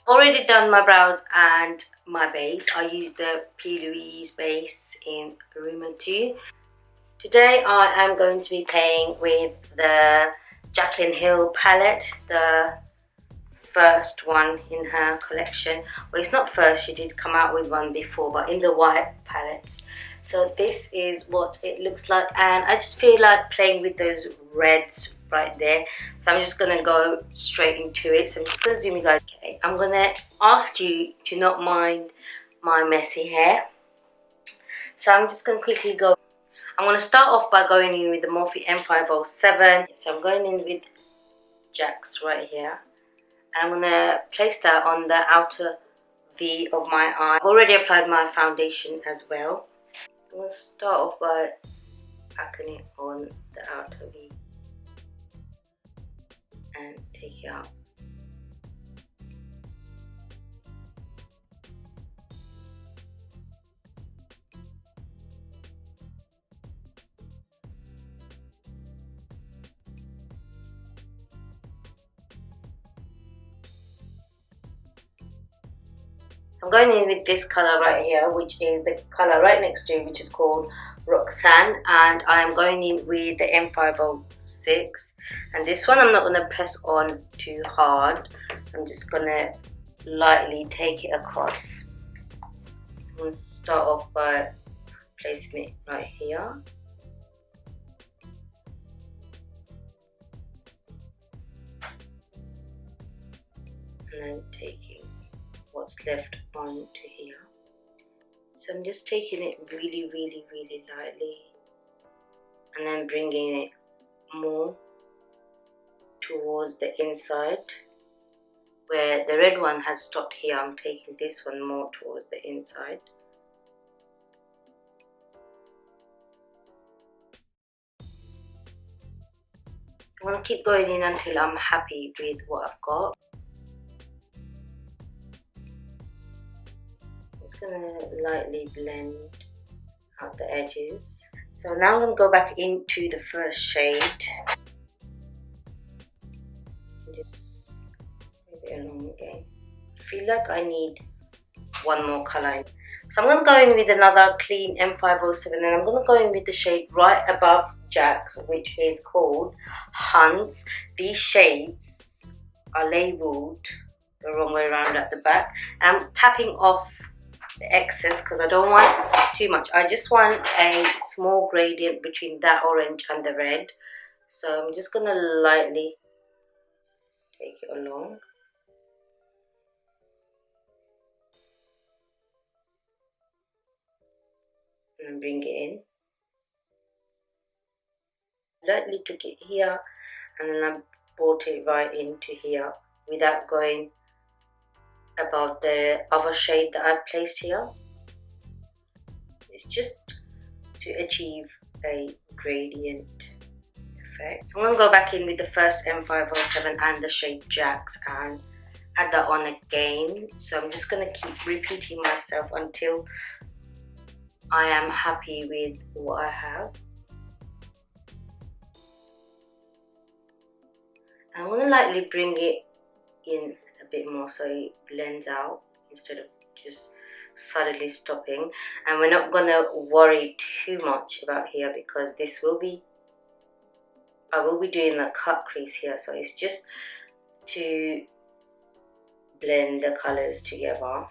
Already done my brows and my base. I used the P. Louise base in Rumor 2. Today I am going to be playing with the Jaclyn Hill palette, the first one in her collection. Well, it's not first, she did come out with one before, but in the white palettes. So this is what it looks like, and I just feel like playing with those reds right there. So I'm just gonna go straight into it. So I'm just gonna zoom you guys. Okay, I'm gonna ask you to not mind my messy hair. So I'm just gonna quickly go. I'm gonna start off by going in with the Morphe M507. So I'm going in with Jax right here. I'm going to place that on the outer V of my eye. I've already applied my foundation as well. I'm going to start off by packing it on the outer V and take it out. I'm going in with this colour right here, which is the colour right next to it, which is called Roxanne, and I'm going in with the M506, and this one I'm not going to press on too hard. I'm just going to lightly take it across. I'm going to start off by placing it right here. And then taking what's left onto here. So I'm just taking it really lightly and then bringing it more towards the inside. Where the red one had stopped here, I'm taking this one more towards the inside. I'm going to keep going in until I'm happy with what I've got. Gonna lightly blend out the edges. So now I'm gonna go back into the first shade. Just move it along again. I feel like I need one more color. So I'm gonna go in with another clean M507, and I'm gonna go in with the shade right above Jack's, which is called Hunts. These shades are labeled the wrong way around at the back. I'm tapping off the excess because I don't want too much. I just want a small gradient between that orange and the red. So I'm just gonna lightly take it along. And bring it in. Lightly took it here and then I brought it right into here without going above the other shade that I placed here. It's just to achieve a gradient effect. I'm going to go back in with the first M507 and the shade Jax and add that on again. So I'm just going to keep repeating myself until I am happy with what I have. I'm going to lightly bring it in a bit more so it blends out instead of just suddenly stopping. And we're not going to worry too much about here because this will be, I will be doing a cut crease here, so it's just to blend the colors together.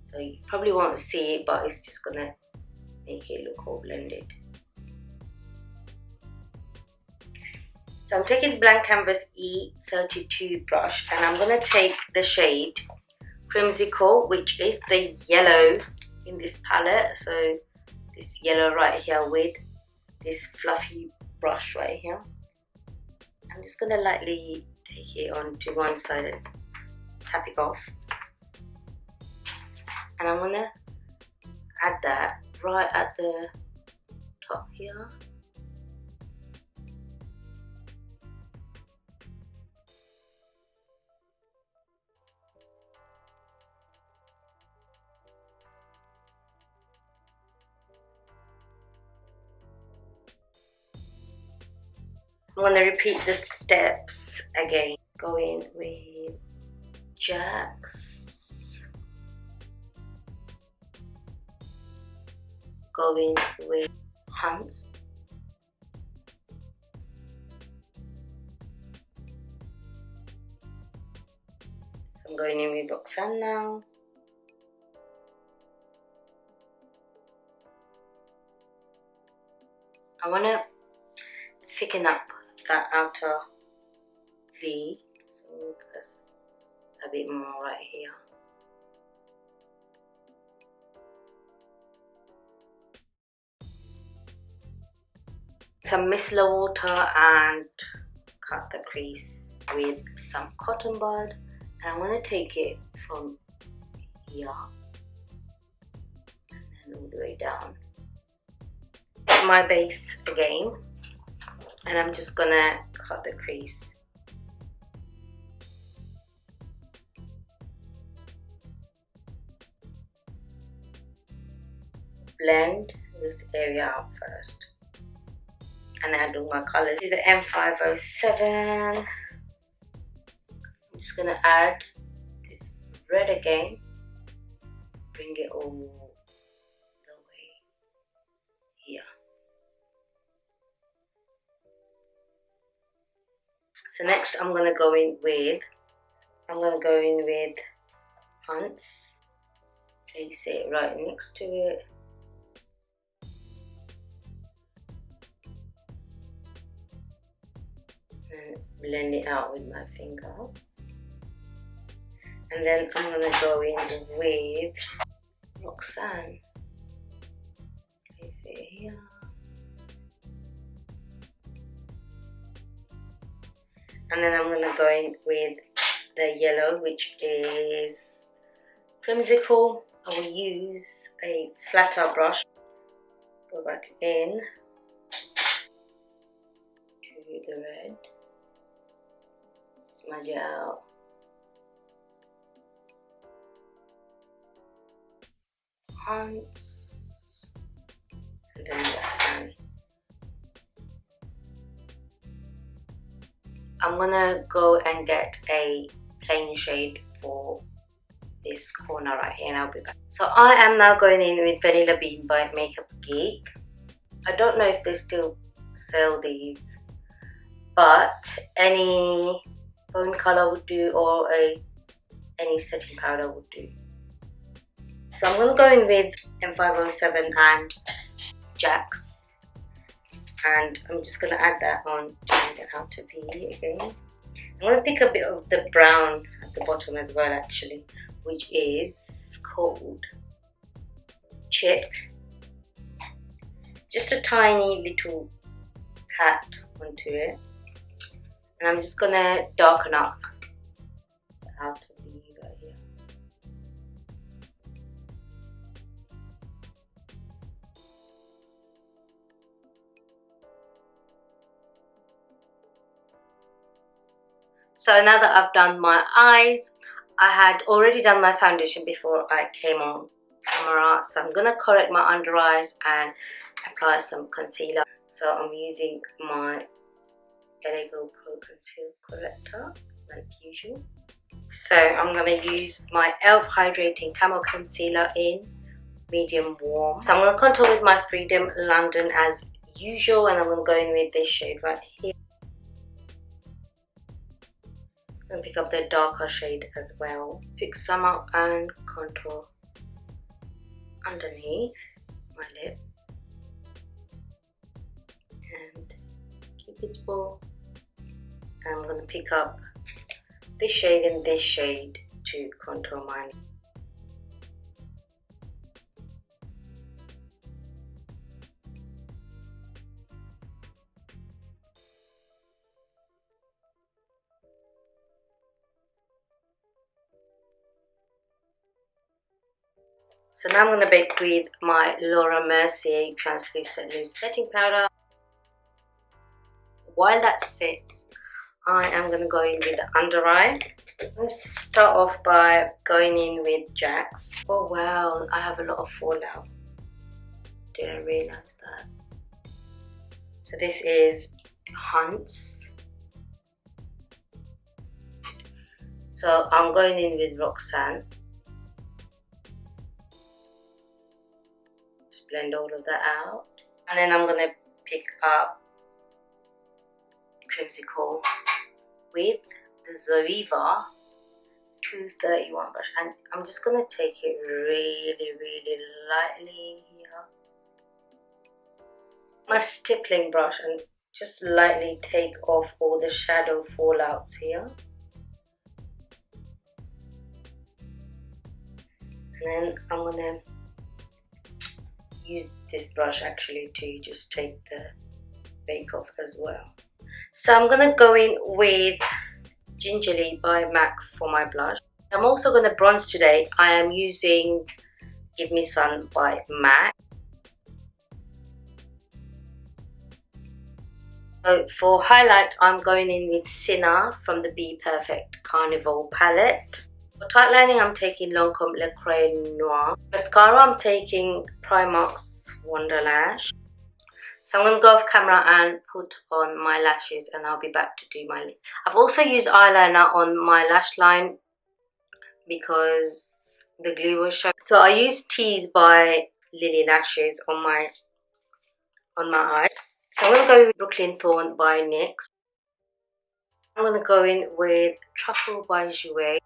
So you probably won't see it, but it's just gonna make it look all blended. So I'm taking the blank canvas E32 brush and I'm gonna take the shade Crimsicle, which is the yellow in this palette. So this yellow right here with this fluffy brush right here. I'm just gonna lightly take it onto one side and tap it off. And I'm gonna add that right at the top here. I'm going to repeat the steps again. Go in with Jax. Going with Hunts. So I'm going in with Roxanne now. I want to thicken up that outer V, so press a bit more right here. Some micellar water and cut the crease with some cotton bud, and I want to take it from here and then all the way down. My base again, and I'm just gonna cut the crease. Blend this area out first, and then I do my colors. This is the M507. I'm just gonna add this red again, bring it all the way here. So next I'm gonna go in with Hunts. Place it right next to it. And blend it out with my finger. And then I'm gonna go in with Roxanne. Place it here. And then I'm gonna go in with the yellow, which is Crimsicle. I will use a flatter brush. Go back in to the red. Smudge it out. Hunts. And then Roxanne. I'm gonna go and get a plain shade for this corner right here, and I'll be back. So I am now going in with Vanilla Bean by Makeup Geek. I don't know if they still sell these, but any bone color would do, or any setting powder would do. So I'm gonna go in with M507 and Jax. And I'm just going to add that on to the outer V again. I'm going to pick a bit of the brown at the bottom as well, actually, which is called Chip. Just a tiny little pat onto it. And I'm just going to darken up the outer V right here. So now that I've done my eyes, I had already done my foundation before I came on camera. So I'm going to correct my under eyes and apply some concealer. So I'm using my Lego Pro Conceal Corrector like usual. So I'm going to use my e.l.f. Hydrating Camo Concealer in medium warm. So I'm going to contour with my Freedom London as usual, and I'm going to go in with this shade right here. And pick up the darker shade as well. Pick some up and contour underneath my lip. And keep it full. And I'm going to pick up this shade and this shade to contour my lip. So now I'm going to bake with my Laura Mercier Translucent Loose Setting Powder. While that sits, I am going to go in with the under eye. Let's start off by going in with Jax. Oh wow, I have a lot of fallout. Didn't realize that. So this is Hunts. So I'm going in with Roxanne. Just blend all of that out. And then I'm going to pick up Creamsicle with the Zoeva 231 brush, and I'm just going to take it really lightly here. My stippling brush, and just lightly take off all the shadow fallouts here. And then I'm going to use this brush actually to just take the bake off as well. So I'm going to go in with Gingerly by MAC for my blush. I'm also going to bronze today. I am using Give Me Sun by MAC. So for highlight, I'm going in with Sinner from the Be Perfect Carnival palette. For tight lining, I'm taking Lancome Le Crayon Noir. Mascara, I'm taking Primark's Wonderlash. So I'm going to go off camera and put on my lashes, and I'll be back to do my lip. I've also used eyeliner on my lash line because the glue was showing. So I used Tease by Lily Lashes on my eyes. So I'm going to go with Brooklyn Thorn by NYX. I'm going to go in with Truffle by Jouer.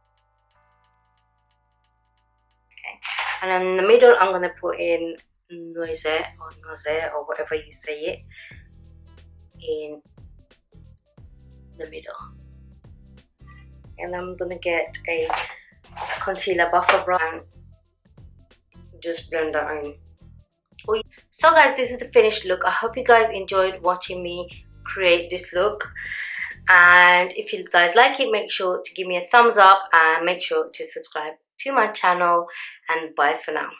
Okay. And then in the middle, I'm going to put in Noisette or whatever you say it, in the middle. And I'm gonna get a concealer buffer brush and just blend that in. So guys, this is the finished look. I hope you guys enjoyed watching me create this look, and if you guys like it, make sure to give me a thumbs up and make sure to subscribe to my channel, and bye for now.